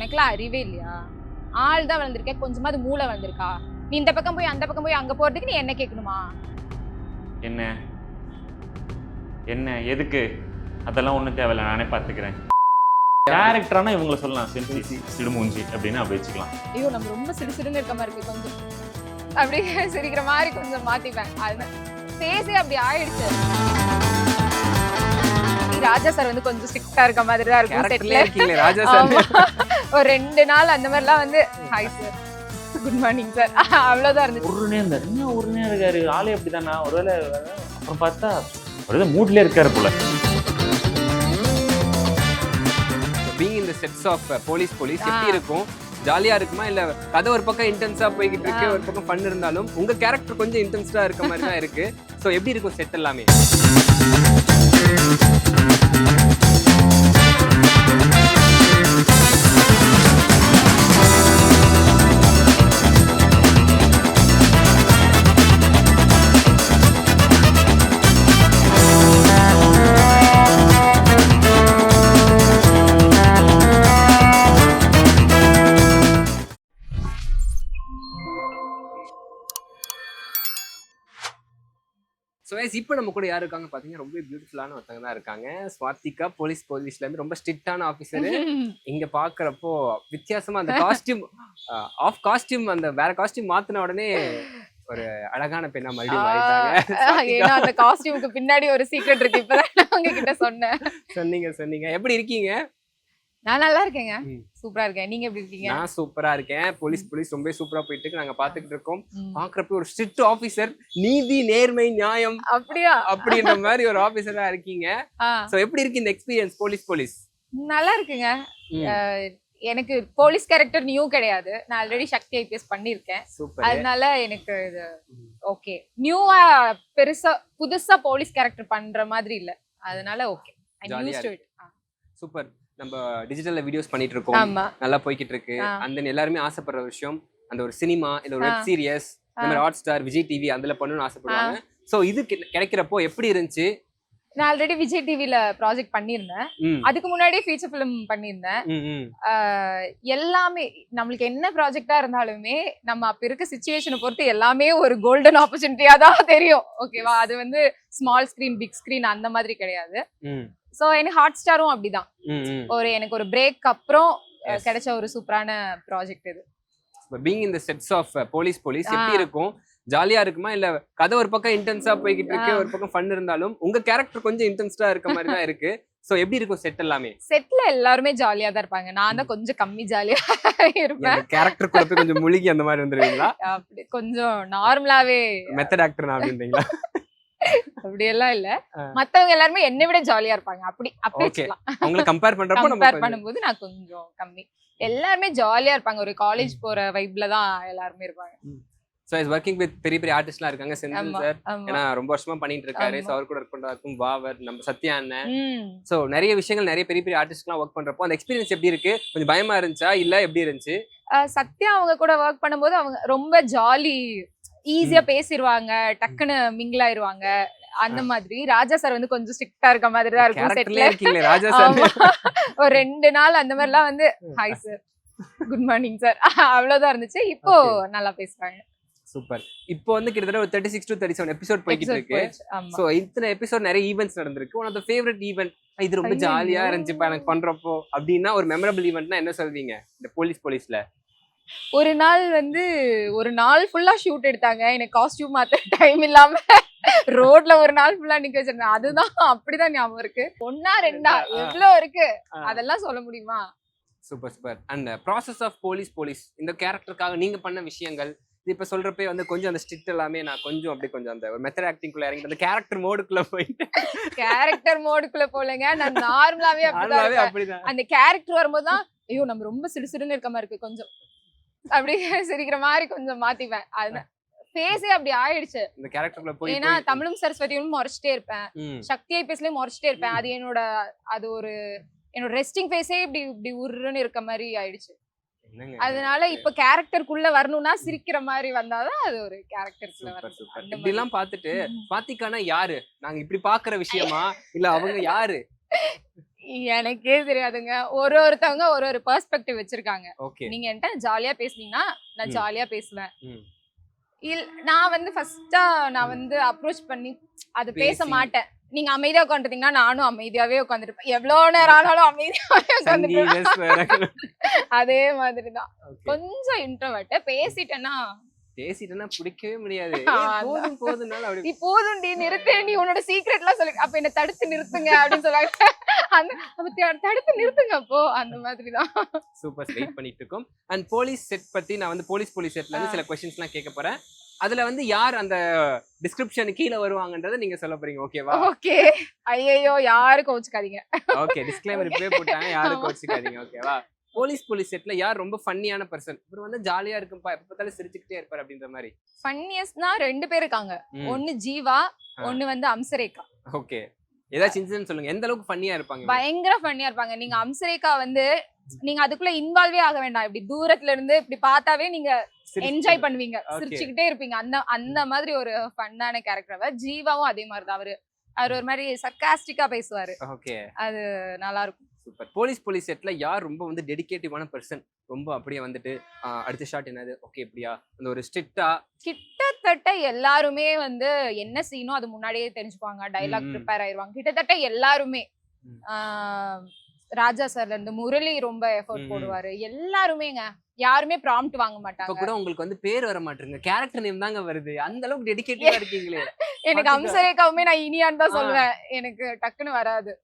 உனக்குலாம் அறிவே இல்லையா? ஆள் தான் வளர்ந்துருக்கேன், கொஞ்சமாவது மூளை வளர்ந்துருக்கா? நீ இந்த பக்கம் போய் அந்த பக்கம் போய் அங்க போறதுக்கு நீ என்ன கேட்கணுமா? என்ன என்ன எதுக்கு? அதெல்லாம் ஒன்றும் தேவையில்ல, நானே பார்த்துக்கிறேன். கேரக்டரானா இவங்களை சொல்லலாம், சென்சி சிடுமூஞ்சி அப்படின்னு அப்படி வச்சுக்கலாம். ஐயோ நம்ம ரொம்ப சிடுசிடுன்னு இருக்க மாதிரி இருக்கு, கொஞ்சம் அப்படியே சிரிக்கிற மாதிரி கொஞ்சம் மாத்திப்பேன். அது ஃபேஸே அப்படி ஆயிடுச்சு. ராஜா சார் வந்து கொஞ்சம் ஸ்ட்ரிக்ட்டா இருக்க மாதிரி தான் இருக்கும் செட்ல. இருக்கீங்க ராஜா சார். ஒரு 2 நாள் அந்த மாதிரிலாம் வந்து hi sir, good morning sir, அவ்வளவுதான் இருந்துச்சு. உருனே இருந்தார். என்ன உருனே இருக்காரு, ஆளே அப்படிதானா? ஒருவேளை அப்புறம் பார்த்தா ஒரு மூட்ல இருக்காரு போல. Being in the sets of police எப்படி இருக்கும்? ஜாலியா இருக்குமா இல்ல கதை ஒரு பக்கம் இன்டென்ஸா போய்கிட்டு இருக்கு, ஒரு பக்கம் ஃபன் இருந்தாலும் உங்க கேரக்டர் கொஞ்சம் இன்டென்ஸா இருக்க மாதிரி தான் இருக்கு. சோ எப்படி இருக்கும் செட் எல்லாமே? ஸோ இப்போ நம்ம கூட யார் இருக்காங்க பார்த்தீங்கன்னா ரொம்ப பியூட்டிஃபுல்லான ஒருத்தங்க தான் இருக்காங்க. ஸ்வாதிகா போலீஸ்ல இருந்து ரொம்ப ஸ்ட்ரிக்டான ஆஃபீஸரு. இங்க பாக்குறப்போ வித்தியாசமா அந்த காஸ்டியூம் ஆஃப் காஸ்டியூம் அந்த வேற காஸ்டியூம் மாத்தின உடனே ஒரு அழகான பெண்ணா மறுபடியும் மாறிட்டாங்க. ஏன்னா அந்த காஸ்டியூமுக்கு பின்னாடி ஒரு சீக்ரெட் இருக்கு, இப்பதான் உங்ககிட்ட சொன்னேன். சொன்னீங்க. எப்படி இருக்கீங்க? நான் நல்லா இருக்கேங்க, சூப்பரா இருக்கேன். நீங்க எப்படி இருக்கீங்க? நான் சூப்பரா இருக்கேன். போலீஸ் ரொம்ப சூப்பரா போயிட்டு இருக்கு. நாங்க பாத்துக்கிட்டு இருக்கோம். பாக்குறப்ப ஒரு ஸ்ட்ரிக்ட் ஆபீசர், நீதி நேர்மை நியாயம் அப்படியா அப்படின்ற மாதிரி ஒரு ஆபீசரா இருக்கீங்க. சோ எப்படி இருக்கு இந்த எக்ஸ்பீரியன்ஸ் போலீஸ்? நல்லா இருக்குங்க. எனக்கு போலீஸ் கேரக்டர் நியூ கிடையாது, நான் ஆல்ரெடி சக்தி ஐபிஎஸ் பண்ணிருக்கேன். அதனால எனக்கு இது ஓகே. நியூவா பெருசா புதுசா போலீஸ் கேரக்டர் பண்ற மாதிரி இல்ல, அதனால okay. I am used to it. Super. நம்ம டிஜிட்டல்ல வீடியோஸ் பண்ணிட்டு இருக்கோம், நல்லா போய்கிட்டு இருக்கு. அந்த எல்லாருமே ஆசைப்படுற விஷயம் அந்த ஒரு சினிமா இல்ல ஒரு வெப் சீரிஸ், இந்த மாதிரி ஹாட் ஸ்டார், விஜய் டிவி அதுல பண்ணணும்னு ஆசைப்படுவாங்க. சோ இது கிடைக்கிறப்போ எப்படி இருந்துச்சு? நான் ஆல்ரெடி விஜய் டிவில ப்ராஜெக்ட் பண்ணியிருந்தேன், அதுக்கு முன்னாடியே ஃபீச்சர் ஃபிலிம் பண்ணியிருந்தேன். எல்லாமே நம்மளுக்கு என்ன ப்ராஜெக்டா இருந்தாலுமே நம்ம அப்ப இருக்க சிச்சுவேஷனை பொறுத்து எல்லாமே ஒரு கோல்டன் ஆப்பர்ச்சுனிட்டியா தான் தெரியும். ஓகேவா? அது வந்து ஸ்மால் ஸ்கிரீன் பிக் ஸ்கிரீன் அந்த மாதிரி கிடையாது. சோ எனக்கு ஹாட் ஸ்டாரும் அப்படிதான் எனக்கு ஒரு பிரேக் அப்புறம் கிடைச்ச ஒரு சூப்பரான ப்ராஜெக்ட் இது. Being in the sets of police எப்படி இருக்கும்? ஜாலியா இருக்குமா இல்ல கதை ஒரு பக்கம் இன்டென்ஸா போய்கிட்டு இருக்கு, ஒரு பக்கம் ஃபன் இருந்தாலும் உங்க கேரக்டர் கொஞ்சம் இன்டென்ஸா இருக்க மாதிரி தான் இருக்கு. சோ எப்படி இருக்கும் செட் எல்லாமே? செட்ல எல்லாருமே ஜாலியா தான் இருப்பாங்க, நான் தான் கொஞ்சம் கம்மி ஜாலியா இருப்பேன். கேரக்டர் கூட போய் கொஞ்சம் முழுகி அந்த மாதிரி வந்துருவீங்களா? அப்படி கொஞ்சம் நார்மலாவே மெத்தட் ஆக்டர் நான் அப்படின்றீங்களா? அப்படி எல்லாம் இல்ல, மத்தவங்க எல்லாருமே என்னை விட ஜாலியா இருப்பாங்க. அப்படி அவங்கள கம்பேர் பண்ணும்போது நான் கொஞ்சம் கம்மி. எல்லாருமே ஜாலியா இருப்பாங்க, ஒரு காலேஜ் போற வைப்ல தான் எல்லாருமே இருப்பாங்க. சோ இஸ் வர்க்கிங் வித் பெரிய பெரிய ஆர்டிஸ்ட்லாம் இருக்காங்க. செந்தில் சார் ஏன்னா ரொம்ப வருஷமா பண்ணிட்டு இருக்காரு. சோ அவர் கூட ஒர்க் பண்றதுக்கும் வாவர், நம்ம சத்யா அண்ணன், சோ நிறைய விஷயங்கள் நிறைய பெரிய பெரிய ஆர்டிஸ்ட்லாம் ஒர்க் பண்றப்போ அந்த எக்ஸ்பீரியன்ஸ் எப்படி இருக்கு? கொஞ்சம் பயமா இருந்துச்சா இல்ல எப்படி இருந்துச்சு? சத்யா அவங்க கூட ஒர்க் பண்ணும்போது அவங்க ரொம்ப ஜாலி, ஈஸியா பேசிடுவாங்க, டக்குன்னு மிங்கிள் ஆயிருவாங்க அந்த மாதிரி. ராஜா சார் வந்து கொஞ்சம் ஸ்ட்ரிக்ட்டா இருக்க மாதிரி தான் இருக்கும் செட்ல. ராஜா சார் ஒரு 2 நாள் அந்த மாதிரிலாம் வந்து hi sir, good morning sir, அவ்வளவுதான் இருந்துச்சு. இப்போ நல்லா பேசுறாங்க. சூப்பர். இப்போ வந்து கிட்டத்தட்ட ஒரு 36 to 37 எபிசோட் போயிட்டு இருக்கு. சோ இத்தனை எபிசோட் நிறைய ஈவென்ட்ஸ் நடந்திருக்கு. One of the favourite event, இது ரொம்ப ஜாலியா இருந்துச்சு எனக்கு பண்றப்போ அப்படின்னா ஒரு மெமரபிள் ஈவென்ட்னா என்ன சொல்வீங்க இந்த போலீஸ்ல? ஒரு நாள் வந்து ஒரு நாள் ஃபுல்லா ஷூட் எடுத்தாங்க, எனக்கு காஸ்டியூம் மாத்த டைம் இல்லாம ரோட்ல ஒரு நாள் ஃபுல்லா நிக்க வச்சிருந்தேன். அதுதான் அப்படிதான் ஞாபகம் இருக்கு. 1 2 எவ்வளவு இருக்கு அதெல்லாம் சொல்ல முடியுமா? Super. And process of police இந்த கேரக்டருக்காக நீங்க பண்ண விஷயங்கள் இப்ப சொல்றப்பே வந்து கொஞ்சம் அந்த ஸ்ட்ரிக்ட் எல்லாமே நான் கொஞ்சம் அப்படி கொஞ்சம் அந்த மெத்தட் ஆக்டிங்குள்ள இறங்கி அந்த கேரக்டர் மோடுக்குள்ள போயிட்டு கேரக்டர் மோடுக்குள்ள போலங்க, நான் நார்மலாவே அப்படிதான். அந்த கேரக்டர் வரும்போதுதான் ஐயோ நம்ம ரொம்ப சிடுசிடுன்னு இருக்க மாதிரி இருக்கு, கொஞ்சம் அப்படியே சிரிக்கிற மாதிரி கொஞ்சம் மாத்திப்பேன். அது ஃபேஸே அப்படி ஆயிடுச்சு இந்த கேரக்டர்ல போய். ஏன்னா தமிழும் சரஸ்வதியும் முறைச்சிட்டே இருப்பேன், சக்தி ஐபிஎஸ்லயும் முறைச்சிட்டே இருப்பேன். அது என்னோட ரெஸ்டிங் ஃபேஸே இப்படி உருன்னு இருக்க மாதிரி ஆயிடுச்சு. அதனால இப்ப கேரக்டருக்குள்ள வரணும்னா சிரிக்கிற மாதிரி வந்தாதான் அது ஒரு கேரக்டருக்குள்ள வரும். இப்படி எல்லாம் பாத்துட்டு பாத்திக்கானா யாரு நாங்க இப்படி பாக்குற விஷயமா இல்ல அவங்க யாரு? எனக்கே தெரியாதுங்க. ஒருத்தவங்க ஒரு பெர்ஸ்பெக்டிவ் வச்சிருக்காங்க. ஓகே. நீங்க என்கிட்ட ஜாலியா பேசுனீங்கன்னா நான் ம். ஜாலியா பேசுவேன். ம். நான் வந்து ஃபர்ஸ்ட்டா நான் வந்து அப்ரோச் பண்ணி அது பேச பேசி. மாட்டேன். நீங்க அமைதியா உட்காந்துட்டீங்கன்னா நானும் அமைதியாவே உட்காந்துருப்பேன். எவ்வளவு நேரம் ஆனாலும் அமைதியாவே உட்காந்துருப்பேன். சங்கீத ஸ்வரங்கள். அதே மாதிரிதான். Okay. கொஞ்சம் இன்ட்ரோவர்ட். பேசிட்டேன்னா பேசிட்டேன்னா பிடிக்கவே முடியாது. அதான். போதும் போதுனால நீ அப்படி போதும்டி நிறுத்து, நீ உன்னோட சீக்ரெட் எல்லாம் சொல்லு. அப்ப என்ன தடுத்து நிறுத்துங்க அப்படின்னு சொல்லுவாங்க. அந்த அப்ப தடுத்து நிறுத்துங்க அப்போ அந்த மாதிரிதான். சூப்பர் வெயிட் பண்ணிட்டு இருக்கோம். அண்ட் போலீஸ் செட் பத்தி நான் வந்து போலீஸ் செட்ல இருந்து சில கொஸ்டின்ஸ் எல்லாம் கேட்க போறேன். அதுல வந்து யார் அந்த டிஸ்கிரிப்ஷன் கீழ வருவாங்கன்றத நீங்க சொல்ல போறீங்க. ஓகேவா? ஓகே. ஐயோ யாரும் கோச்சுக்காதீங்க. ஓகே. டிஸ்க்ளைமர் இப்பவே போட்டாங்க. யாரும் ஆமா. கோச்சிக்காதீங்க. ஓகேவா? போலீஸ் செட்ல யார் ரொம்ப ஃபன்னியான பர்சன்? இவர் வந்து ஜாலியா இருக்கும்பா, எப்ப பார்த்தாலும் சிரிச்சுக்கிட்டே இருப்பார் அப்படின்ற மாதிரி. ஃபன்னியஸ்ட்னா 2 பேர் இருக்காங்க. ஒன்னு ஜீவா, ஒன்னு வந்து அம்சரேகா. ஓகே. ஏதாச்சும் இன்சிடென்ட் சொல்லுங்க. எந்த அளவுக்கு ஃபன்னியா இருப்பாங்க இவங்க? பயங்கர ஃபன்னியா இருப்பாங்க. நீங்க அம்சரேகா வந்து நீங்க அதுக்குள்ள இன்வால்வே ஆக வேண்டாம். இப்படி தூரத்துல இருந்து இப்படி பார்த்தாவே நீங்க என்ஜாய் பண்ணுவீங்க. Okay. சிரிச்சுக்கிட்டே இருப்பீங்க. அந்த மாதிரி ஒரு ஃபன்னான கேரக்டர் அவ. ஜீவாவும் அதே மாதிரி தான். அவர் ஒரு மாதிரி சர்காஸ்டிக்கா பேசுவாரு. ஓகே. அது நல்லா இருக்கும். சூப்பர். போலீஸ் செட்ல யார் ரொம்ப வந்து டெடிகேட்டிவான பர்சன்? ரொம்ப அப்படியே வந்துட்டு அடுத்த ஷாட் என்னது? ஓகே இப்படியா? அந்த ஒரு ஸ்ட்ரிக்ட்டா கிட்டத்தட்ட எல்லாருமே வந்து என்ன சீனோ அது முன்னாடியே தெரிஞ்சுப்பாங்க. டைலாக் ப்ரிப்பேர் ஆயிருவாங்க. கிட்டத்தட்ட எல்லாருமே ம். ராஜா சார்ல இருந்து முரளி ரொம்ப எஃபோர்ட் போடுவாரு. எல்லாருமேங்க. யாருமே ப்ராம்ப்ட் வாங்க இப்ப மாட்டாங்க. கூட உங்களுக்கு வந்து பேர் வர மாட்டேங்குது. கேரக்டர் நேம் தாங்க வருது. அந்த அளவுக்கு டெடிகேட்டிவா இருக்கீங்களே. எனக்கு அம்சரேகாவுமே நான் இனியான்னு தான் சொல்லுவேன். எனக்கு டக்குன்னு வராது.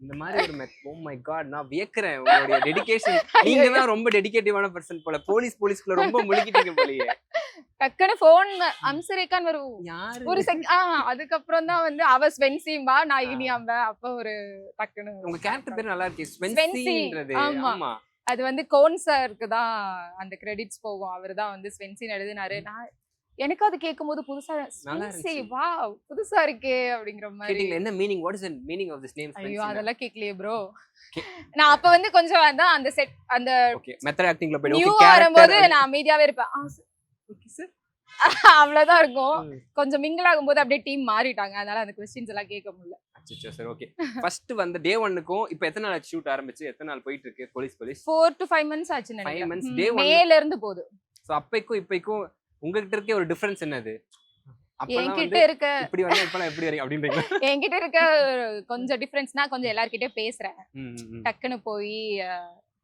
இந்த மாதிரி ஒரு ஓ மை காட் நான் வியக்கிறேன் உங்களுடைய டெடிகேஷன். நீங்க தான் ரொம்ப டெடிகேட்டிவான பர்சன் போல. போலீஸ்குள்ள ரொம்ப முழுகிட்டீங்க போலயே. டக்குன்னு போன் அம்சரேகான்னு வரும். யாரு? ஒரு அதுக்கப்புறம் தான் வந்து அவ ஸ்வென்சிம்பா நான் இனியாம்பா. அப்ப ஒரு டக்குன்னு உங்க கேரக்டர் பேர் நல்லா இருக்கு. ஸ்வென்சி. ஸ்வென்சின்றது. ஆமா. ஆமா. அது வந்து கோன் சாருக்கு தான் அந்த கிரெடிட்ஸ் போகும். அவர்தான் வந்து ஸ்வென்சின்னு எழுதினாரு. நான் எனக்கு அது கேட்கும்போது புதுசா நல்லா ஸ்வென்சி இருந்துச்சு. வாவ் புதுசா இருக்கே அப்படிங்கிற மாதிரி. கேட்டிங்களா என்ன meaning? What is the meaning of this name ஐயோ ஸ்வென்சி? அதெல்லாம் கேட்கலையே ப்ரோ. Okay. நான் அப்ப வந்து கொஞ்சம் அதான் அந்த செட் அந்த ஓகே. மெத்தட் ஆக்டிங்ல போய் நியூ ஓகே வரும்போது கேரக்டர். நான் அமைதியாவே இருப்பேன். Okay sir. அவ்வளவுதான் இருக்கும். கொஞ்சம் மிங்கிள் ஆகும்போது அப்படியே டீம் மாறிட்டாங்க. அதனால அந்த क्वेश्चंस எல்லாம் கேட்க முடியல. அச்சச்சோ சார். ஓகே. ஃபர்ஸ்ட் வந்து டே 1க்கும் இப்போ எத்தனை நாள் ஷூட் ஆரம்பிச்சு எத்தனை நாள் போயிட்டு இருக்கு போலீஸ்? 4 to 5 months ஆச்சு 5 months. நினைக்கிறேன். Day 1 மேல இருந்து போகுது. சோ அப்பைக்கும் இப்பைக்கும் உங்ககிட்ட இருக்க ஒரு டிஃபரன்ஸ் என்னது? அப்பலாம் என்கிட்ட வந்து இருக்க இப்படி வந்து இப்பலாம் எப்படி வரீங்க அப்படின்றீங்க? என்கிட்ட இருக்க கொஞ்சம் டிஃபரன்ஸ்னா கொஞ்சம் எல்லார்கிட்டயும் பேசுறேன். டக்குன்னு போய்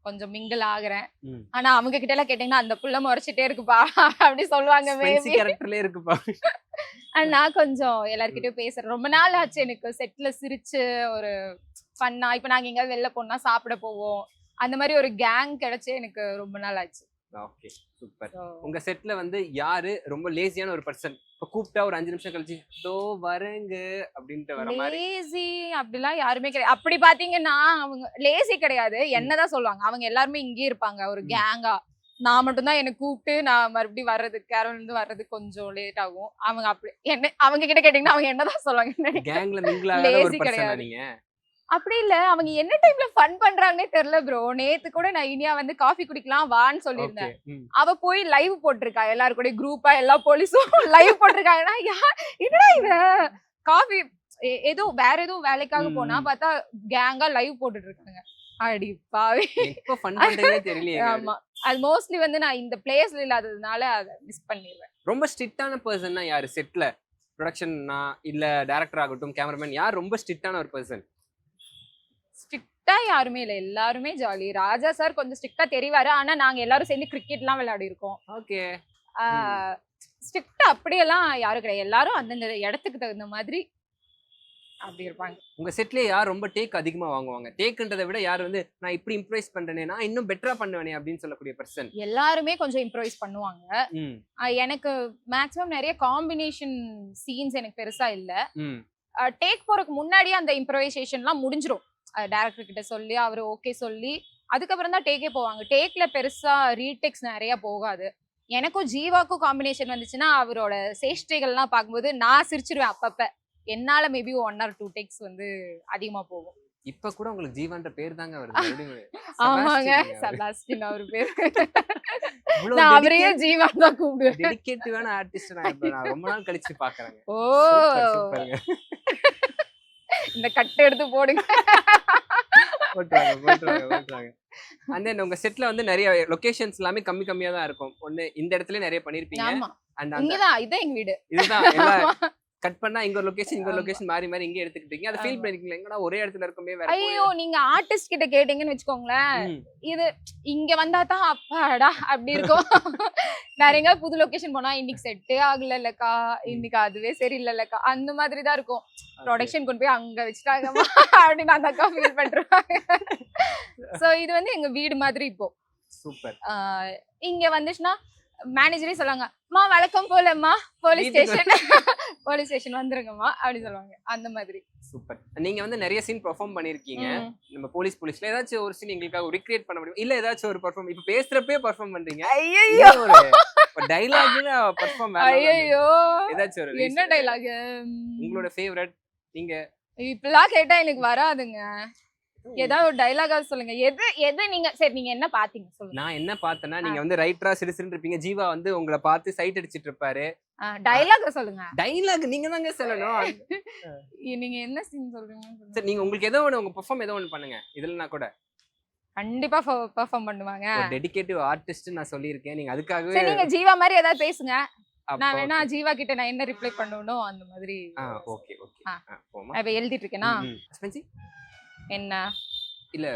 கொஞ்சம் மிங்கிள் ஆகுறேன். ம். ஆனா அவங்க கிட்ட எல்லாம் கேட்டீங்கன்னா அந்த புள்ள முறைச்சிட்டே இருக்குப்பா அப்படி சொல்லுவாங்க ஸ்வென்சி மேபி. கேரக்டர்லயே இருக்குப்பா. நான் கொஞ்சம் எல்லார்கிட்டயும் பேசுறேன். ரொம்ப நாள் ஆச்சு எனக்கு செட்ல சிரிச்சு ஒரு ஃபன்னா. இப்ப நாங்க எங்கயாவது வெளில போனா சாப்பிட போவோம். அந்த மாதிரி ஒரு கேங் கிடைச்சு எனக்கு ரொம்ப நாள் ஆச்சு. Okay super. உங்க செட்ல வந்து யாரு ரொம்ப லேசியான ஒரு பர்சன்? இப்ப கூப்பிட்டா ஒரு 5 நிமிஷம் கழிச்சு தோ வரேங்க அப்படின்ட்டு வர மாதிரி. லேசி அப்படிலாம் யாருமே கிடையாது. அப்படி பாத்தீங்கன்னா அவங்க லேசி கிடையாது. என்னதான் சொல்லுவாங்க. அவங்க எல்லாருமே இங்கேயே இருப்பாங்க ஒரு கேங்கா. நான் மட்டும் தான் என்ன கூப்பிட்டு நான் மறுபடியும் வர்றதுக்கு கேரவன்ல இருந்து வர்றதுக்கு கொஞ்சம் லேட் ஆகும். அவங்க அப்படி என்ன அவங்க கிட்ட கேட்டீங்கன்னா அவங்க என்னதான் சொல்லுவாங்க. கேங்ல மிங்கிள் ஆகாத ஒரு லேசி பர்சனா கிடையாது. நீங்க? அப்படி இல்ல. அவங்க என்ன டைம்ல ஃபன் பண்றாங்கன்னே தெரியல ப்ரோ. நேத்து கூட நான் இனியா வந்து காஃபி குடிக்கலாம் வான்னு ஓகே. சொல்லியிருந்தேன். அவ போய் லைவ் போட்டிருக்கா. எல்லாரும் கூட குரூப்பா எல்லா போலீஸும் லைவ் போட்டிருக்காங்கன்னா என்னடா இவ காஃபி ஏதோ வேற ஏதோ வேலைக்காக போனா பார்த்தா கேங்கா லைவ் போட்டுட்டு இருக்காங்க. அடி பாவி. எப்ப ஃபன் பண்றீங்கன்னே தெரியலையே. ஆமா. அது மோஸ்ட்லி வந்து நான் இந்த பிளேஸ்ல இல்லாததுனால அதை மிஸ் பண்ணிடுவேன். ரொம்ப ஸ்ட்ரிக்ட்டான பர்சன்னா யாரு செட்ல? ப்ரொடக்ஷன்னா இல்ல டைரக்டர் ஆகட்டும் கேமராமேன் யார் ரொம்ப ஸ்ட்ரிக்ட்டான ஒரு பர்சன்? ஸ்ட்ரிக்ட்டா யாருமே இல்ல. எல்லாருமே ஜாலி. ராஜா சார் கொஞ்சம் ஸ்ட்ரிக்ட்டா தெரிவாரு. ஆனா நாங்க எல்லாரும் சேர்ந்து கிரிக்கெட்லாம் விளையாடி இருக்கோம். ஓகே. ஸ்ட்ரிக்ட்டா அப்படியெல்லாம் யாரும் கிடையாது. எல்லாரும் அந்தந்த இடத்துக்கு தகுந்த மாதிரி அப்படி இருப்பாங்க. உங்க செட்லயே யார் ரொம்ப டேக் அதிகமா வாங்குவாங்க? டேக்ன்றதை விட யார் வந்து நான் இப்படி இம்ப்ரைஸ் பண்றேனே நான் இன்னும் பெட்டரா பண்ணுவேனே அப்படின்னு சொல்லக்கூடிய பர்சன்? எல்லாருமே கொஞ்சம் இம்ப்ரோவைஸ் பண்ணுவாங்க. ம். எனக்கு மேக்ஸிமம் நிறைய காம்பினேஷன் சீன்ஸ் எனக்கு பெருசா இல்ல. ம். டேக் போறதுக்கு முன்னாடியே அந்த இம்ப்ரோவைசேஷன்லாம் முடிஞ்சிரும். டைரக்டர் கிட்ட சொல்லி அவரு ஓகே சொல்லி அதுக்கப்புறம் தான் டேக்கே போவாங்க. டேக்ல பெருசா ரீடெக்ஸ் நிறைய போகாது. எனக்கும் ஜீவாக்கும் காம்பினேஷன் வந்துச்சுன்னா அவரோட சேஷ்டைகள்லாம் பார்க்கும்போது நான் சிரிச்சிருவேன் அப்பப்ப. என்னால மேபி 1 or 2 டேக்ஸ் வந்து அதிகமா போகும். இப்ப கூட உங்களுக்கு ஜீவான்ற பேர் தாங்க வருது. ஆமாங்க செபாஸ்டின் அவர் பேர். நான் அவரையே ஜீவா தான் கூப்பிடுவேன். டெடிகேட்டிவான ஆர்டிஸ்ட் நான் ரொம்ப நாள் கழிச்சு பாக்குறேங்க. ஓ சூப்பர்ங்க. இந்த கட்டை எடுத்து போடுங்க. போட்டுருவாங்க. அண்ட் தென் உங்க செட்ல வந்து நிறைய லொகேஷன்ஸ் எல்லாமே கம்மியா தான் இருக்கும். ஒண்ணு இந்த இடத்துல நிறைய பண்ணிருப்பீங்க. ஆமா அண்ட் இங்கதான் இதான் எங்க வீடு. இதுதான் எல்லா கட் பண்ணா இங்க ஒரு லொகேஷன் மாறி இங்க எடுத்துக்கிட்டீங்க. அதை ஃபீல் பண்ணிருக்கீங்களா? எங்கடா ஒரே இடத்துல இருக்கமே வேற. ஐயோ நீங்க ஆர்டிஸ்ட் கிட்ட கேட்டீங்கன்னு வச்சுக்கோங்களேன், இது இங்க வந்தா தான் அப்பாடா அப்படி இருக்கும். வேற எங்கேயாவது புது லொகேஷன் போனா இன்னைக்கு செட்டே ஆகல இல்லக்கா, இன்னைக்கு அதுவே சரியில்லைல்லக்கா, அந்த மாதிரி தான் இருக்கும். ப்ரொடக்ஷன் கொண்டு போய் அங்க வச்சுட்டாங்கம்மா அப்படின்னு அந்த அக்கா ஃபீல் பண்றாங்க. சோ இது வந்து எங்க வீடு மாதிரி இப்போ. சூப்பர். இங்க வந்துச்சுன்னா மேனேஜரே சொல்லுவாங்க, மா வழக்கம் போலம்மா போலீஸ் ஸ்டேஷன் வந்துருங்கம்மா அப்படி சொல்லுவாங்க. அந்த மாதிரி. சூப்பர். நீங்க வந்து நிறைய சீன் பெர்ஃபார்ம் பண்ணிருக்கீங்க. நம்ம போலீஸ்ல ஏதாச்சும் ஒரு சீன் எங்களுக்காக ரீக்ரியேட் பண்ண முடியும்? இல்ல ஏதாச்சும் ஒரு பெர்ஃபார்ம் இப்ப பேசுறப்பே பெர்ஃபார்ம் பண்றீங்க. ஐயோ ஒரு டயலாக்ல பெர்ஃபார்ம் ஐயோ ஏதாச்சும் ஒரு என்ன டயலாக் உங்களோட ஃபேவரட்? நீங்க இப்பலாம் கேட்டா எனக்கு வராதுங்க. ஏதாவது ஒரு டயலாகா சொல்லுங்க. எது நீங்க சரி நீங்க என்ன பாத்தீங்க சொல்லுங்க. நான் என்ன பார்த்தேன்னா நீங்க வந்து ரைட்டரா சிரிச்சிட்டு இருப்பீங்க. ஜீவா வந்து உங்களை பார்த்து சைட் அடிச்சிட்டு இருப்பாரு. டயலாக சொல்லுங்க. டயலாக் நீங்க தாங்க சொல்லணும். நீங்க என்ன சீன் சொல்றீங்க? சரி நீங்க உங்களுக்கு ஏதோ ஒன்று உங்க பெர்ஃபார்ம் ஏதோ ஒன்று பண்ணுங்க. இதுலனா கூட கண்டிப்பா பெர்ஃபார்ம் பண்ணுவாங்க. ஒரு டெடிகேட்டிவ் ஆர்டிஸ்ட் நான் சொல்லியிருக்கேன். நீங்க அதுக்காகவே சரி நீங்க ஜீவா மாதிரி ஏதாவது பேசுங்க. நான் வேணா ஜீவா கிட்ட நான் என்ன ரிப்ளை பண்ணனும் அந்த மாதிரி. Okay okay. போமா. அப்ப எழுதிட்டு இருக்கேனா? ஸ்பென்சி என்ன இல்ல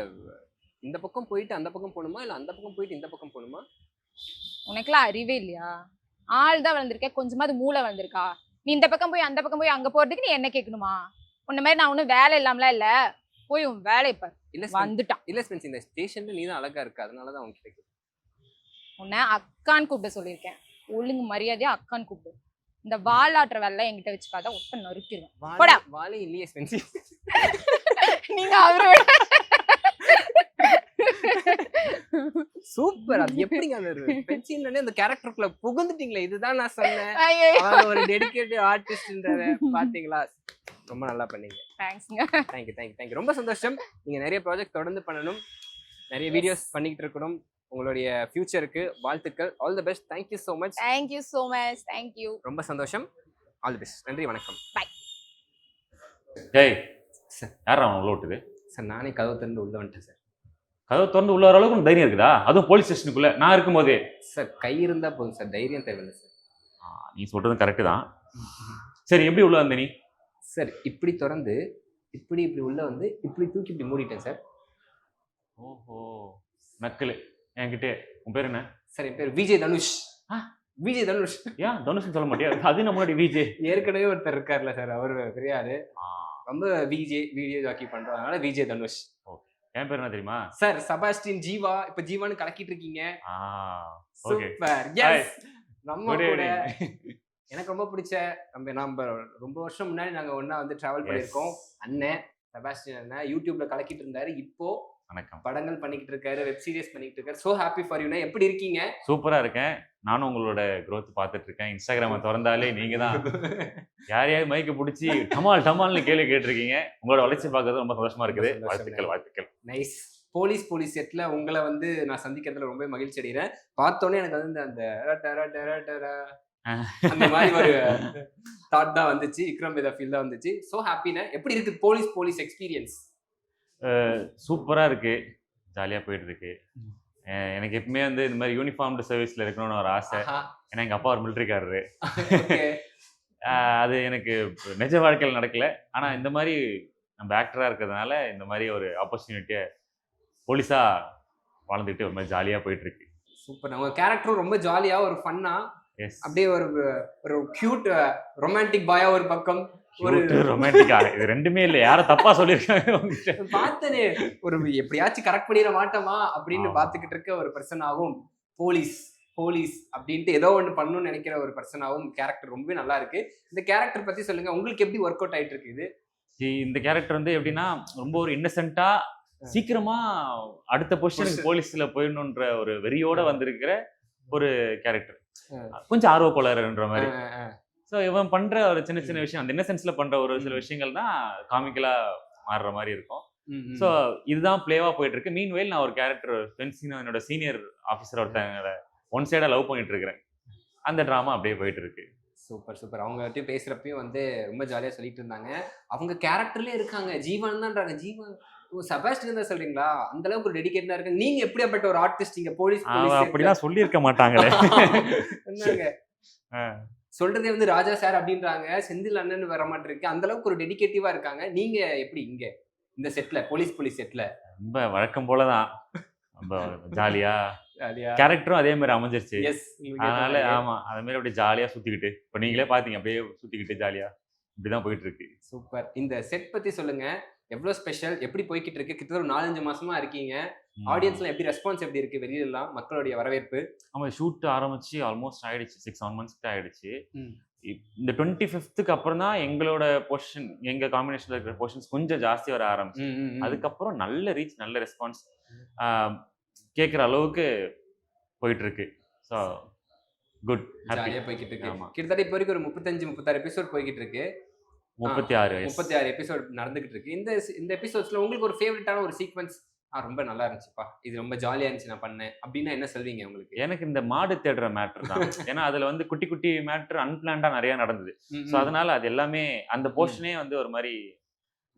இந்த பக்கம் போயிட்டு அந்த பக்கம் போணுமா இல்ல அந்த பக்கம் போயிட்டு இந்த பக்கம் போணுமா? உனக்குலாம் அறிவே இல்லையா? ஆள் தான் வளர்ந்துருக்க, கொஞ்சமாவது மூளை வளர்ந்துருக்கா? நீ இந்த பக்கம் போய் அந்த பக்கம் போய் அங்க போறதுக்கு நீ என்ன கேட்கணுமா? உன்ன மாதிரி நான் ஒன்னும் வேலை இல்லாமலாம் இல்ல. போய் உன் வேலையை பாரு. இல்ல வந்துட்டான். இல்ல ஸ்பென்சி இந்த ஸ்டேஷன்ல நீ தான் அழகா இருக்க, அதனாலதான் உனக்கு கேக்குது. உன்னை அக்கான்னு கூப்பிட சொல்லியிருக்கேன். ஒழுங்கு மரியாதையா அக்கான்னு கூப்பிடு. இந்த வாலாட்டுற வேலை என்கிட்ட வச்சுக்காத, ஒட்ட நறுக்கிடுவேன். போடா. வாலே இல்லையே ஸ்பென்சி. நீங்க அவரோட சூப்பர். அது எப்படிங்க அந்த ஸ்பென்சின்னு அந்த கேரக்டருக்குள்ள புகுந்துட்டீங்களே, இதுதான் நான் சொன்னேன். ஒரு டெடிகேட்டிவ் ஆர்டிஸ்ட்ன்றத பாத்தீங்களா? ரொம்ப நல்லா பண்ணீங்க. தேங்க்ஸ்ங்க. தேங்க்யூ. ரொம்ப சந்தோஷம். நீங்க நிறைய ப்ராஜெக்ட் தொடர்ந்து பண்ணணும், நிறைய வீடியோஸ் பண்ணிட்டு இருக்கணும். உங்களுடைய ஃபியூச்சருக்கு வாழ்த்துக்கள். All the best. Thank you so much. Thank you. ரொம்ப சந்தோஷம். All the best. நன்றி, வணக்கம். பை. டேய் யாரா அவன் உள்ள விட்டுது? சார் நானே கதவு திறந்து உள்ள வந்துட்டேன் சார். கதவு திறந்து உள்ள வர அளவுக்கு உனக்கு தைரியம் இருக்குதா? அதுவும் போலீஸ் ஸ்டேஷனுக்குள்ள நான் இருக்கும்போதே. சார் கை இருந்தா போதும் சார், தைரியம் தேவையில்லை சார். நீ சொல்றது கரெக்டு தான். சரி எப்படி உள்ள வந்த நீ? சார் இப்படி திறந்து இப்படி உள்ள வந்து இப்படி தூக்கி இப்படி மூடிட்டேன் சார். ஓஹோ நக்கலு. என்கிட்ட உன் பேர் என்ன? சார் என் பேர் விஜய் தனுஷ். விஜய் தனுஷ். ஏன் தனுஷ் சொல்ல மாட்டியா? அது நம்மளுடைய விஜய். ஏற்கனவே ஒருத்தர் இருக்கார்ல சார், அவர் தெரியாது. ரொம்ப விஜய் வீடியோ ஜாக்கி பண்றதுனால விஜய் தனுஷ். என் பேர் என்ன தெரியுமா? சார் செபாஸ்டின் ஜீவா. இப்ப ஜீவான்னு கலக்கிட்டு இருக்கீங்க. சூப்பர். எஸ் நம்ம கூட எனக்கு ரொம்ப பிடிச்ச நம்ம ரொம்ப வருஷம் முன்னாடி நாங்க ஒண்ணா வந்து டிராவல் பண்ணிருக்கோம். அண்ணன் செபாஸ்டின் அண்ணன் யூடியூப்ல கலக்கிட்டு இருந்தாரு. இப்போ படங்கள் பண்ணிக்கிட்டு இருக்காரு, வெப் சீரிஸ் பண்ணிக்கிட்டு இருக்காரு. So happy for you. எப்படி இருக்கீங்க? சூப்பரா இருக்கேன். நானும் உங்களோட growth பார்த்துட்டு இருக்கேன். இன்ஸ்டாகிராம திறந்தாலே நீங்க தான் யாரையாவது மைக்க பிடிச்சி டமால்னு கேள்வி கேட்டிருக்கீங்க. உங்களோட வளர்ச்சி பார்க்கறது ரொம்ப சந்தோஷமா இருக்குது. வாழ்த்துக்கள். நைஸ். போலீஸ் செட்ல உங்களை வந்து நான் சந்திக்கிறதுல ரொம்ப மகிழ்ச்சி அடைகிறேன். பார்த்தோன்னே எனக்கு வந்து அந்த மாதிரி ஒரு தாட் தான் வந்துச்சு. விக்ரம் வேதா ஃபீல் தான் வந்துச்சு. சோ ஹாப்பினா எப்படி இருக்கு போலீஸ் எக்ஸ்பீரியன்ஸ்? சூப்பரா இருக்கு. ஜாலியா போயிட்டு இருக்கு. எனக்கு எப்பவுமே வந்து இந்த மாதிரி யூனிஃபார்ம்டு சர்வீஸ்ல இருக்கணும்னு ஒரு ஆசை. ஏன்னா எங்க அப்பா ஒரு மிலிட்டரிக்காரரு. அது எனக்கு நிஜ வாழ்க்கையில் நடக்கல. ஆனா இந்த மாதிரி நம்ம ஆக்டரா இருக்கிறதுனால இந்த மாதிரி ஒரு ஆப்பர்ச்சுனிட்டியை போலீஸா வாழ்ந்துட்டு ஒரு மாதிரி ஜாலியா போயிட்டு இருக்கு. சூப்பர். உங்க கேரக்டரும் ரொம்ப ஜாலியா ஒரு ஃபன்னா அப்படியே ஒரு கியூட் ரொமான்டிக் பாயா ஒரு பக்கம், ஒரு ரொமான்டிக்கா இது ரெண்டுமே இல்ல. யார தப்பா சொல்லிருக்காங்க பார்த்தனே. ஒரு எப்படியாச்சும் கரெக்ட் பண்ணிட மாட்டோமா அப்படின்னு பாத்துக்கிட்டு இருக்க ஒரு பர்சனாவும் போலீஸ் அப்படின்ட்டு ஏதோ ஒன்று பண்ணணும்னு நினைக்கிற ஒரு பர்சனாவும் கேரக்டர் ரொம்ப நல்லா இருக்கு. இந்த கேரக்டர் பத்தி சொல்லுங்க. உங்களுக்கு எப்படி ஒர்க் அவுட் ஆயிட்டு இருக்கு இது? இந்த கேரக்டர் வந்து எப்படின்னா ரொம்ப ஒரு இன்னசென்ட்டா சீக்கிரமா அடுத்த பொசிஷனுக்கு போலீஸ்ல போயிடணுன்ற ஒரு வெறியோட வந்திருக்கிற ஒரு கேரக்டர். கொஞ்சம் ஆர்வ கோளாறுன்ற மாதிரி. ஸோ இவன் பண்ற ஒரு சின்ன சின்ன விஷயம், அந்த இன்னசென்ஸ்ல பண்ற ஒரு சில விஷயங்கள் தான் காமிக்கலா மாறுற மாதிரி இருக்கும். ஸோ இதுதான் பிளேவா போயிட்டு இருக்கு. மீன்வேல் நான் ஒரு கேரக்டர் என்னோட சீனியர் ஆஃபீஸர் ஒருத்தங்க ஒன் சைடா லவ் பண்ணிட்டு இருக்கிறேன். அந்த டிராமா அப்படியே போயிட்டு இருக்கு. சூப்பர். அவங்க கிட்ட பேசுறப்பயும் வந்து ரொம்ப ஜாலியா சொல்லிட்டு இருந்தாங்க. அவங்க கேரக்டர்லயே இருக்காங்க. ஜீவன் தான்றாங்க. ஜீவன் செபாஸ்டியன் தான் சொல்றீங்களா? அந்த அளவுக்கு ஒரு டெடிகேட்டடா இருக்கு. நீங்க எப்படியாப்பட்ட ஒரு ஆர்டிஸ்ட்? இங்க போலீஸ் அப்படிலாம் சொல்லியிருக்க மாட்டாங்களே. என்னங்க சொல்றதே வந்து ராஜா சார் அப்படின்றாங்க, செந்தில் அண்ணன் வர மாட்டிருக்கு. அந்த அளவுக்கு ஒரு டெடிகேட்டிவா இருக்காங்க. நீங்க எப்படி இங்க இந்த செட்ல போலீஸ் செட்ல? ரொம்ப வழக்கம் போலதான், ரொம்ப ஜாலியா கேரக்டரும் அதே மாதிரி அமைஞ்சிருச்சு. அதனால ஆமா அதே மாதிரி அப்படியே ஜாலியா சுத்திக்கிட்டு, இப்ப நீங்களே பாத்தீங்க அப்படியே சுத்திக்கிட்டு ஜாலியா இப்படிதான் போயிட்டு இருக்கு. சூப்பர். இந்த செட் பத்தி சொல்லுங்க. எவ்வளவு ஸ்பெஷல்? எப்படி போய்கிட்டு இருக்கு? கிட்டத்தட்ட ஒரு 4-5 மாசமா இருக்கீங்க. ஆடியன்ஸ்லாம் எப்படி ரெஸ்பான்ஸ் எப்படி இருக்கு? வெளியில எல்லாம் மக்களுடைய வரவேற்பு? ஆமா ஷூட் ஆரம்பிச்சு ஆல்மோஸ்ட் ஆயிடுச்சு, 6-7 months கிட்ட ஆயிடுச்சு. இந்த 25th அப்புறம் தான் எங்களோட பொசிஷன், எங்க காம்பினேஷன்ல இருக்கிற பொசிஷன்ஸ் கொஞ்சம் ஜாஸ்தி வர ஆரம்பிச்சு. அதுக்கப்புறம் நல்ல ரீச், நல்ல ரெஸ்பான்ஸ் கேட்குற அளவுக்கு போயிட்டு இருக்கு. ஸோ குட், ஜாலியா போய்கிட்டு இருக்கு. கிட்டத்தட்ட இப்போ வரைக்கும் ஒரு 35-36 எபிசோட் போய்கிட்டு இருக்கு. 36 எபிசோட் நடந்துகிட்டு இருக்கு. இந்த எபிசோட்ஸ்ல உங்களுக்கு ஒரு ஃபேவரட்டான ஒரு சீக்வென்ஸ், ரொம்ப நல்லா இருந்துச்சுப்பா, இது ரொம்ப ஜாலியா இருந்துச்சு நான் பண்ணேன் அப்படின்னா என்ன சொல்வீங்க உங்களுக்கு? எனக்கு இந்த மாடு தேடுற மேட்டர் தான். ஏன்னா அதுல வந்து குட்டி குட்டி மேட்டர் அன்பிளான்டா நிறைய நடந்தது. ஸோ அதனால அது எல்லாமே அந்த போர்ஷனே வந்து ஒரு மாதிரி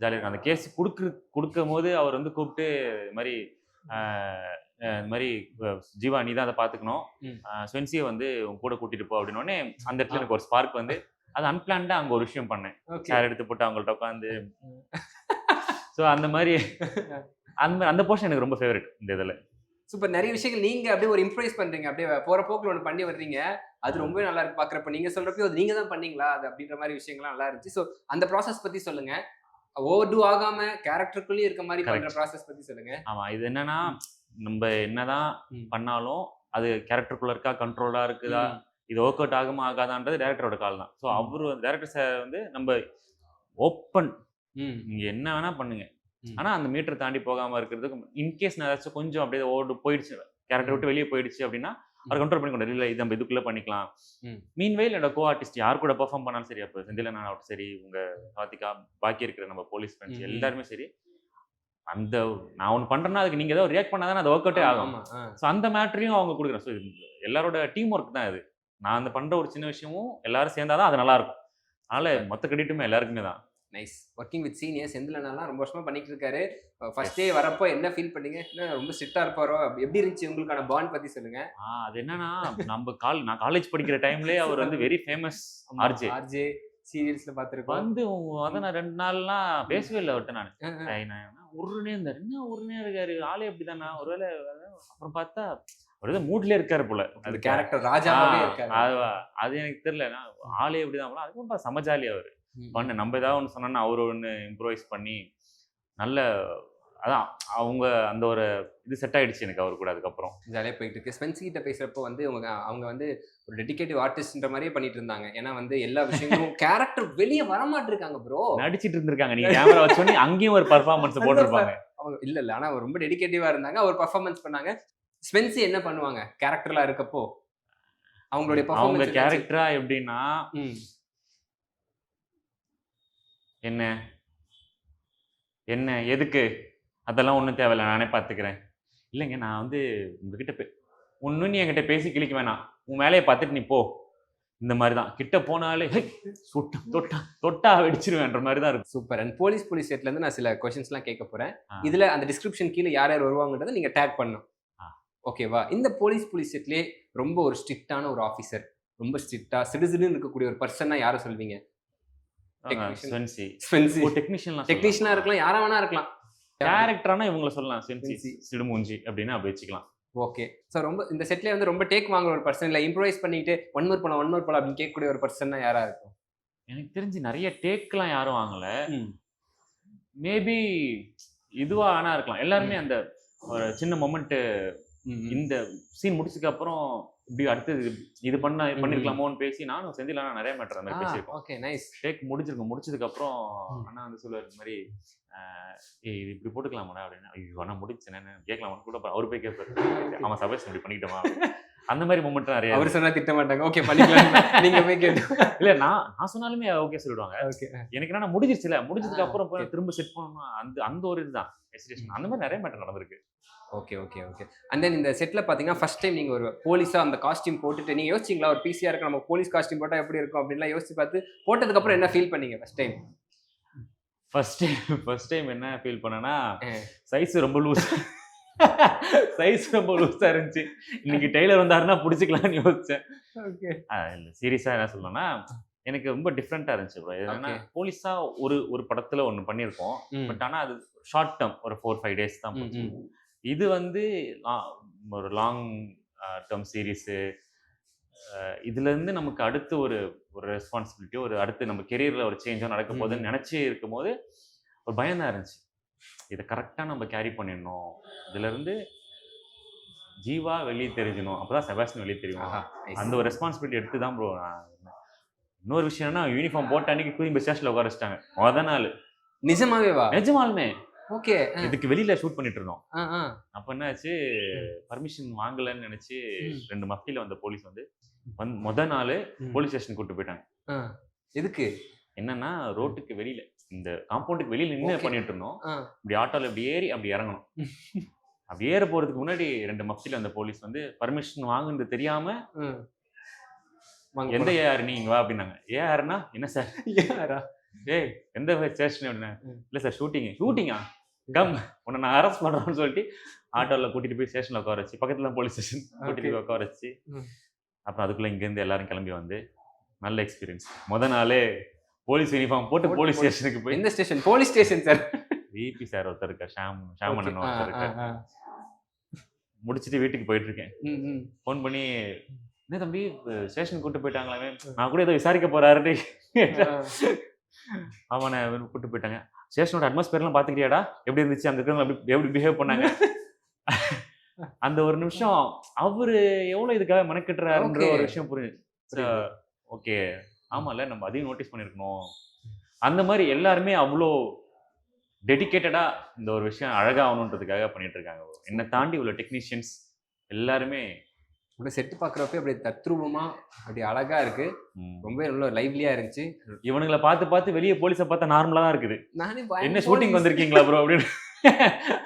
ஜாலியா இருக்கும். அந்த கேஸ் கொடுக்கும் போது அவர் வந்து கூப்பிட்டு இது மாதிரி இந்த மாதிரி ஜீவா நீ தான் அதை பார்த்துக்கணும், ஸ்வென்சியை வந்து உன் கூட கூட்டிட்டு போ அப்படின்னோடனே அந்த இடத்துல எனக்கு ஒரு ஸ்பார்க் வந்து அது அன்பிளான்டா அங்கே ஒரு விஷயம் பண்ணேன். சேர் எடுத்து போட்டு அவங்கள்ட்ட உட்காந்து ஸோ அந்த மாதிரி அந்த போர்ஷன் எனக்கு ரொம்ப ஃபேவரட் இந்த இதில். சூப்பர். நிறைய விஷயங்கள் நீங்க அப்படியே ஒரு இம்ப்ரைஸ் பண்றீங்க, அப்படியே போற போக்குல ஒன்று பண்ணி வர்றீங்க. அது ரொம்பவே நல்லா இருக்கு பாக்குறப்ப. நீங்க சொல்றப்போ அது நீங்க தான் பண்ணீங்களா அது அப்படின்ற மாதிரி விஷயங்கள்லாம் நல்லா இருந்துச்சு. ஸோ அந்த ப்ராசஸ் பத்தி சொல்லுங்க. ஓவர் டூ ஆகாம கேரக்டருக்குள்ளேயே இருக்க மாதிரி பண்ற ப்ராசஸ் பத்தி சொல்லுங்க. ஆமா இது என்னன்னா நம்ம என்னதான் பண்ணாலும் அது கேரக்டருக்குள்ள இருக்கா, கண்ட்ரோலா இருக்குதா, இது ஒர்க் அவுட் ஆகுமா ஆகாதான்றது டேரக்டரோட கால் தான். ஸோ அவரு டேரக்டர் சார் வந்து நம்ம ஓப்பன் நீங்க என்ன வேணா பண்ணுங்க, ஆனா அந்த மீட்டர் தாண்டி போகாம இருக்கிறதுக்கு இன்கேஸ் நான் ஏதாச்சும் கொஞ்சம் அப்படியே ஓடு போயிடுச்சு, கேரக்டர் விட்டு வெளியே போயிடுச்சு அப்படின்னா அவர் கண்ட்ரோல் பண்ணி கொண்டு இல்லை இது நம்ம இதுக்குள்ள பண்ணிக்கலாம். மீன்வைல் என்னோட கோ ஆர்டிஸ்ட் யார் கூட பெர்ஃபார்ம் பண்ணாலும் சரி, அப்போ செந்தில் அண்ணா ஆகட்டும் சரி, உங்க சாத்திகா, பாக்கி இருக்கிற நம்ம போலீஸ் ஃப்ரெண்ட்ஸ் எல்லாருமே சரி, அந்த நான் ஒன்று பண்றேன்னா அதுக்கு நீங்க ஏதாவது ரியாக்ட் பண்ணாதானே அது ஒர்க் அவுட்டே ஆகும். ஸோ அந்த மேட்டரையும் அவங்க கொடுக்குறேன். ஸோ எல்லாரோட டீம் ஒர்க் தான் இது. நான் அந்த பண்ற ஒரு சின்ன விஷயமும் எல்லாரும் சேர்ந்தாதான் அது நல்லா இருக்கும். அதனால மொத்த கிரெடிட்டுமே எல்லாருக்குமே தான். Nice. Working with senior Senthil அண்ணாலாம் ரொம்ப வருஷமா பண்ணிட்டு இருக்காரு. ஃபர்ஸ்ட் டே வரப்போ என்ன ஃபீல் பண்ணீங்க? ரொம்ப ஸ்ட்ரிக்டா இருப்பாரோ, எப்படி இருந்துச்சு உங்களுக்கான பாண்ட் பத்தி சொல்லுங்க. அது என்னன்னா நம்ம நான் காலேஜ் படிக்கிற டைம்லயே அவர் வந்து வெரி ஃபேமஸ் ஆர்ஜே சீரியல்ஸ்ல பார்த்துருக்கோம். வந்து அதான் நான் 2 நாள்லாம் பேசவே இல்லை அவர்கிட்ட. நான் உருனே இருந்தாரு, என்ன உருனே இருக்காரு ஆளே அப்படிதானா, ஒருவேளை அப்புறம் பார்த்தா ஒரு மூட்ல இருக்காரு போல. அது கேரக்டர் ராஜாவே இருக்காரு. அது எனக்கு தெரியல, ஆளே எப்படிதான் போல. அதுக்கும் சமஜாலி அவரு பண்ண. நம்ம ஏதாவது ஒன்று சொன்னோன்னா அவரு ஒன்று இம்ப்ரோவைஸ் பண்ணி நல்ல அதான் அவங்க அந்த ஒரு இது செட் ஆயிடுச்சு எனக்கு அவர் கூட. அதுக்கப்புறம் ஜாலியாக போயிட்டு இருக்கு. ஸ்பென்சி கிட்ட பேசுறப்போ வந்து அவங்க வந்து ஒரு டெடிகேட்டிவ் ஆர்டிஸ்ட்ன்ற மாதிரியே பண்ணிட்டு இருந்தாங்க. ஏன்னா வந்து எல்லா விஷயங்களும் கேரக்டர் வெளியே வரமாட்டிருக்காங்க ப்ரோ, நடிச்சிட்டு இருந்திருக்காங்க. நீங்க கேமரா வச்சோன்னே அங்கேயும் ஒரு பர்ஃபார்மன்ஸ் போட்டிருப்பாங்க. அவங்க இல்ல ஆனா ரொம்ப டெடிகேட்டிவா இருந்தாங்க. அவர் பர்ஃபார்மன்ஸ் பண்ணாங்க. ஸ்பென்சி என்ன பண்ணுவாங்க கேரக்டர்ல இருக்கப்போ? அவங்களுடைய அவங்க கேரக்டரா எப்படின்னா என்ன என்ன எதுக்கு அதெல்லாம் ஒன்றும் தேவையில்லை, நானே பார்த்துக்கிறேன். இல்லைங்க நான் வந்து உங்ககிட்ட ஒன்றும் நீ என்கிட்ட பேசி கிழிக்க வேணாம், உன் வேலையை பார்த்துட்டு நீ போ. இந்த மாதிரி தான் கிட்ட போனாலே தொட்டா வெடிச்சிருவேன்ற மாதிரி தான் இருக்கும். சூப்பர். அண்ட் போலீஸ் செட்ல இருந்து நான் சில கொஸ்டின்ஸ்லாம் கேட்க போறேன். இதுல அந்த டிஸ்கிரிப்ஷன் கீழே யார் யார் வருவாங்கன்றதை நீங்க டேக் பண்ணணும். ஓகேவா? இந்த போலீஸ் ஸ்டேட்லயே ரொம்ப ஒரு ஸ்ட்ரிக்டான ஒரு ஆஃபீஸர், ரொம்ப ஸ்ட்ரிக்டா சிடுசிடுன்னு இருக்கக்கூடிய ஒரு பர்சன்னா யாரை சொல்வீங்க? டெக்னீஷியனா இருக்கலாம், யாரா வேணா இருக்கலாம். கேரக்டரானா இவங்கள சொல்லலாம், ஸ்வென்சி சிடுமூஞ்சி அப்படின்னு அப்படி வச்சுக்கலாம். ஓகே. ஸோ ரொம்ப இந்த செட்லேயே வந்து ரொம்ப டேக் வாங்குற ஒரு பர்சன், இல்லை இம்ப்ரோவைஸ் பண்ணிட்டு ஒன் மோர் போலாம் அப்படின்னு கேட்கக்கூடிய ஒரு பர்சன்னா யாரா இருக்கும்? எனக்கு தெரிஞ்சு நிறைய டேக்லாம் யாரும் வாங்கல. மேபி இதுவா ஆனா இருக்கலாம். எல்லாருமே அந்த ஒரு சின்ன மொமெண்ட், இந்த சீன் முடிச்சதுக்கு அப்புறம் இப்படி அடுத்தது இது பண்ணிருக்கலாமோன்னு பேசி நானும் செந்தில் நிறைய மேட்டர் அந்த மாதிரி பேசியிருக்கோம். Okay nice. டேக் முடிச்சதுக்கு அப்புறம் அண்ணா வந்து சொல்லுவார் இந்த மாதிரி இது இப்படி போட்டுக்கலாமாடா அப்படின்னு. ஐயோ அண்ணா முடிச்சேன் கேட்கலாமான்னு கூட அவரு போய் கேட்பாரு, ஆமா சபேஷ் இப்படி பண்ணிக்கிட்டோமா அந்த மாதிரி மூமெண்ட் நிறைய. அவர் சொன்னா திட்ட மாட்டாங்க, ஓகே பண்ணிக்கலாம் நீங்க போய் கேட்டு. இல்ல நான் சொன்னாலுமே ஓகே சொல்லிடுவாங்க. எனக்கு என்ன முடிஞ்சிருச்சுல, முடிஞ்சதுக்கு அப்புறம் திரும்ப செட் பண்ணணும் அந்த ஒரு இதுதான் எஸ்டிஷன். அந்த மாதிரி நிறைய மேட்டர் நடந்திருக்கு. Okay okay okay. And then இந்த செட்ல பாத்தீங்கன்னா ஃபர்ஸ்ட் டைம் நீங்க ஒரு போலீஸா அந்த காஸ்டியூம் போட்டுட்டு நீங்க யோசிச்சிங்களா ஒரு பிசிஆர் இருக்கு நம்ம போலீஸ் காஸ்டியூம் போட்டா எப்படி இருக்கும் அப்படின்லாம் யோசிச்சு பார்த்து போட்டதுக்கு அப்புறம் என்ன ஃபீல் பண்ணீங்க ஃபர்ஸ்ட் டைம்? ஃபர்ஸ்ட் டைம் என்ன ஃபீல் பண்ணேன்னா சைஸ் ரொம்ப லூஸ் இருந்துச்சு. இன்னைக்கு டெய்லர் வந்தாருன்னா பிடிச்சிக்கலாம்னு யோசிச்சேன். ஓகே இல்லை சீரியஸாக என்ன சொல்லணும்னா எனக்கு ரொம்ப டிஃப்ரெண்ட்டாக இருந்துச்சு ப்ரோ. என்னன்னா போலீஸா ஒரு படத்துல ஒன்று பண்ணியிருக்கோம். பட் ஆனால் அது ஷார்ட் டேர்ம், ஒரு 4-5 days தான் போச்சு. இது வந்து ஒரு லாங் டேர்ம் சீரீஸு. இதுலேருந்து நமக்கு அடுத்து ஒரு ரெஸ்பான்சிபிலிட்டியோ, அடுத்து நம்ம கெரியரில் ஒரு சேஞ்சோ நடக்க போகுதுன்னு நினச்சி இருக்கும்போது ஒரு பயம் தான் இருந்துச்சு. இதை கரெக்டாக நம்ம கேரி பண்ணிடணும், இதுலேருந்து ஜீவா வெளியே தெரிஞ்சணும், அப்போ தான் செபாஸ்டியன் வெளியே தெரியும். அந்த ஒரு ரெஸ்பான்சிபிலிட்டி எடுத்து தான் ப்ரோ. இன்னொரு விஷயம் என்ன, யூனிஃபார்ம் போட்ட அன்னைக்கு கூலிங் பஸ் ஸ்டேஷனில் உட்கார வச்சிட்டாங்க மொதல் நாள். நிஜமாலுமே ஓகே. இதுக்கு வெளியில ஷூட் பண்ணிட்டு இருந்தோம். அப்ப என்ன ஆச்சு, பர்மிஷன் வாங்கலன்னு நினைச்சு 2 மஃப்டில வந்த போலீஸ் வந்து மொதல் நாள் போலீஸ் ஸ்டேஷன் கூட்டு போயிட்டாங்க. எதுக்கு என்னன்னா, ரோட்டுக்கு வெளியில, இந்த காம்பவுண்டுக்கு வெளியில நின்று பண்ணிட்டு இருந்தோம். இப்படி ஆட்டோல இப்படி ஏறி அப்படி இறங்கணும். அப்படி ஏற போறதுக்கு முன்னாடி 2 மஃப்டில வந்த போலீஸ் வந்து பர்மிஷன் வாங்குறது தெரியாம, எந்த ஏஆர் நீ இங்க வா அப்படின்னாங்க. ஏஆர்னா என்ன சார்? ஏஆரா? ஏய் எந்த ஸ்டேஷன் அப்படின்னா, இல்லை சார் ஷூட்டிங்கா கம் உன்னை நான் அரெஸ்ட் பண்ணுறேன்னு சொல்லிட்டு ஆட்டோவில் கூட்டிகிட்டு போய் ஸ்டேஷனில் உட்கார வச்சு, பக்கத்தில் தான் போலீஸ் ஸ்டேஷன், கூட்டிகிட்டு போய் உட்கார வச்சு அப்புறம் அதுக்குள்ளே இங்கேருந்து எல்லாரும் கிளம்பி வந்து நல்ல எக்ஸ்பீரியன்ஸ். மொதல் நாளே போலீஸ் யூனிஃபார்ம் போட்டு போலீஸ் ஸ்டேஷனுக்கு போய். எந்த station? Police station sir. VP sir ஒருத்தர் இருக்கார், ஷாம் அண்ணன் ஒருத்தர் இருக்கார். முடிச்சுட்டு வீட்டுக்கு போயிட்டு இருக்கேன். ஃபோன் பண்ணி, என்ன தம்பி ஸ்டேஷன் கூட்டு போயிட்டாங்களாமே, நான் கூட ஏதோ விசாரிக்க போறாரு. அவனை கூட்டு போயிட்டாங்க. ஸ்டேஷனோட அட்மாஸ்பியர்லாம் பார்த்துக்கிட்டியாடா, எப்படி இருந்துச்சு, அங்கே இருக்கிறவங்க எப்படி பிஹேவ் பண்ணாங்க. அந்த ஒரு நிமிஷம் அவரு எவ்வளோ இதுக்காக மெனக்கட்டுறாருன்ற ஒரு விஷயம் புரியுது. ஓகே ஆமாம்ல, நம்ம அதையும் நோட்டீஸ் பண்ணியிருக்கணும். அந்த மாதிரி எல்லாருமே அவ்வளோ டெடிக்கேட்டடா இந்த ஒரு விஷயம் அழகாகணுன்றதுக்காக பண்ணிட்டு இருக்காங்க. என்னை தாண்டி உள்ள டெக்னீஷியன்ஸ் எல்லாருமே உள்ள செட்டு பார்க்குறப்ப அப்படி தத்ரூபமா அப்படி அழகா இருக்கு. ரொம்ப நல்ல லைவ்லியா இருந்துச்சு. இவனுங்களை பார்த்து வெளியே போலீஸை பார்த்தா நார்மலா தான் இருக்குது. என்ன ஷூட்டிங் வந்திருக்கீங்களா ப்ரோ அப்படின்னு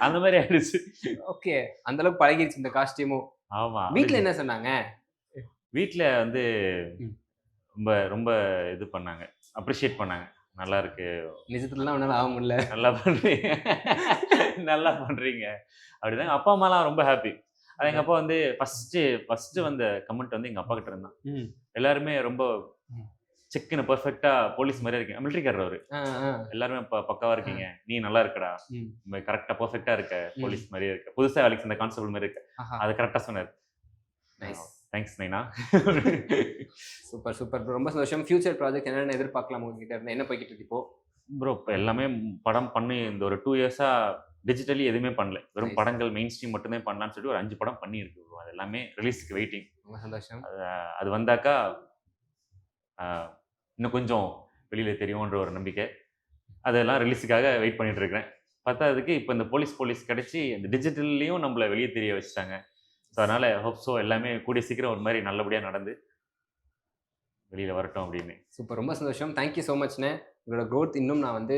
அந்த மாதிரி ஆயிடுச்சு. ஓகே, அந்த அளவுக்கு பழகிடுச்சு இந்த காஸ்டியூமும். ஆமா. வீட்டில் என்ன சொன்னாங்க? வீட்டில் வந்து ரொம்ப ரொம்ப இது பண்ணாங்க, அப்ரிஷியேட் பண்ணாங்க. நல்லா இருக்கு, நிஜத்துலலாம் அவனால ஆக முடியல, நல்லா பண்றீங்க அப்படிதான். அப்பா அம்மாலாம் ரொம்ப ஹாப்பி. அது எங்க அப்பா வந்து ஃபர்ஸ்ட் வந்த கமெண்ட் வந்து எங்க அப்பா கிட்ட இருந்தான். எல்லாருமே ரொம்ப செக்குன்னு பெர்ஃபெக்ட்டா போலீஸ் மாதிரியே இருக்கீங்க, மிலிட்டரிக்காரர் அவரு. எல்லாருமே பக்காவா இருக்கீங்க, நீ நல்லா இருக்கடா, கரெக்டா பெர்ஃபெக்ட்டா இருக்க, போலீஸ் மாதிரியே இருக்க, புதுசா வேலைக்கு இந்த கான்ஸ்டபிள் மாதிரி இருக்க. அது கரெக்டா சொன்னார். தேங்க்ஸ் நைனா. சூப்பர். ரொம்ப சந்தோஷம். ஃபியூச்சர் ப்ராஜெக்ட் என்னென்ன எதிர்பார்க்கலாம் உங்ககிட்ட இருந்து? என்ன போய்கிட்டு இருக்கு இப்போ? ப்ரோ இப்போ எல்லாமே படம் பண்ணி இந்த ஒரு 2 years டிஜிட்டலி எதுவுமே பண்ணல, வெறும் படங்கள் மெயின் ஸ்ட்ரீம் மட்டுமே பண்ணலான்னு சொல்லிட்டு ஒரு 5 படம் பண்ணியிருக்கு ப்ரோ. அது எல்லாமே ரிலீஸ்க்கு வெயிட்டிங். ரொம்ப சந்தோஷம். அது வந்தாக்கா இன்னும் கொஞ்சம் வெளியில தெரியும்ன்ற ஒரு நம்பிக்கை. அதெல்லாம் ரிலீஸுக்காக வெயிட் பண்ணிட்டு இருக்கிறேன். பத்தாததுக்கு இப்போ இந்த போலீஸ் கிடைச்சி இந்த டிஜிட்டல்லையும் நம்மளை வெளியே தெரிய வச்சுட்டாங்க. ஸோ அதனால் ஹோப்ஸோ எல்லாமே கூடிய சீக்கிரம் ஒரு மாதிரி நல்லபடியாக நடந்து வெளியில் வரட்டும் அப்படின்னு. சூப்பர், ரொம்ப சந்தோஷம். தேங்க்யூ ஸோ மச்ண்ணே. உங்களோட க்ரோத் இன்னும் நான் வந்து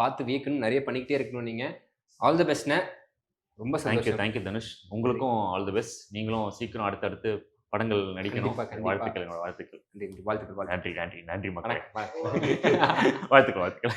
பார்த்து வீக்கணும், நிறைய பண்ணிக்கிட்டே இருக்கணும். நீங்கள் ஆல் தி பெஸ்ட்ண்ணே. ரொம்ப சந்தோஷம். தேங்க்யூ தனுஷ். உங்களுக்கும் ஆல் தி பெஸ்ட். நீங்களும் சீக்கிரம் அடுத்தடுத்து படங்கள் நடிக்கணும். வாழ்த்துக்கள். நன்றி மக்களே. வாழ்த்துக்கள்.